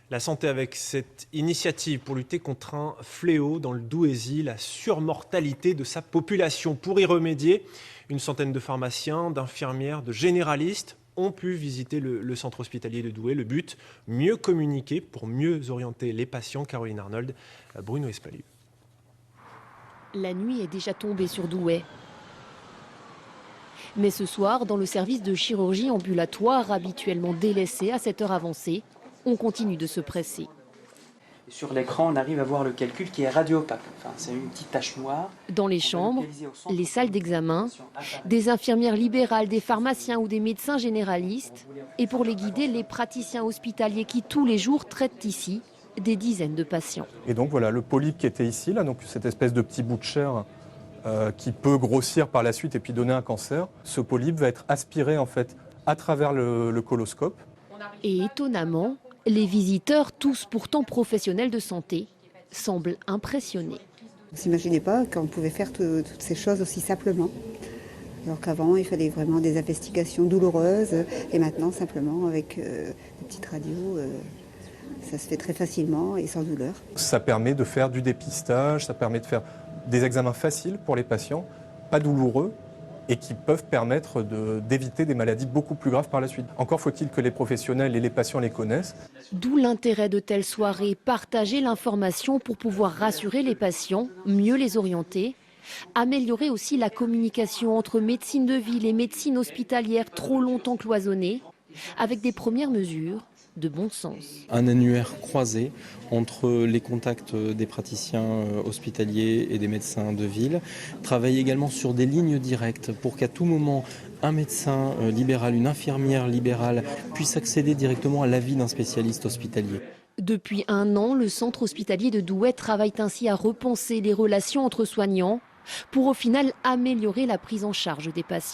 La santé avec cette initiative pour lutter contre un fléau dans le Douaisis, la surmortalité de sa population. Pour y remédier, une centaine de pharmaciens, d'infirmières, de généralistes ont pu visiter le centre hospitalier de Douai. Le but, mieux communiquer pour mieux orienter les patients. Caroline Arnold, Bruno Espalieu. La nuit est déjà tombée sur Douai. Mais ce soir, dans le service de chirurgie ambulatoire, habituellement délaissé à cette heure avancée, on continue de se presser. Sur l'écran, on arrive à voir le calcul qui est radiopaque. Enfin, c'est une petite tache noire. Dans les chambres, les salles d'examen, des infirmières libérales, des pharmaciens ou des médecins généralistes. Et pour les guider, les praticiens hospitaliers qui tous les jours traitent ici des dizaines de patients. Et donc voilà, le polype qui était ici, là, donc cette espèce de petit bout de chair qui peut grossir par la suite et puis donner un cancer. Ce polype va être aspiré en fait à travers le coloscope. Et étonnamment, les visiteurs, tous pourtant professionnels de santé, semblent impressionnés. On ne s'imaginait pas qu'on pouvait faire toutes ces choses aussi simplement. Alors qu'avant, il fallait vraiment des investigations douloureuses. Et maintenant, simplement, avec des petites radios, ça se fait très facilement et sans douleur. Ça permet de faire du dépistage, ça permet de faire des examens faciles pour les patients, pas douloureux, et qui peuvent permettre d'éviter des maladies beaucoup plus graves par la suite. Encore faut-il que les professionnels et les patients les connaissent. D'où l'intérêt de telles soirées, partager l'information pour pouvoir rassurer les patients, mieux les orienter, améliorer aussi la communication entre médecine de ville et médecine hospitalière trop longtemps cloisonnée, avec des premières mesures de bon sens. Un annuaire croisé entre les contacts des praticiens hospitaliers et des médecins de ville. Travailler également sur des lignes directes pour qu'à tout moment, un médecin libéral, une infirmière libérale puisse accéder directement à l'avis d'un spécialiste hospitalier. Depuis 1 an, le centre hospitalier de Douai travaille ainsi à repenser les relations entre soignants pour au final améliorer la prise en charge des patients.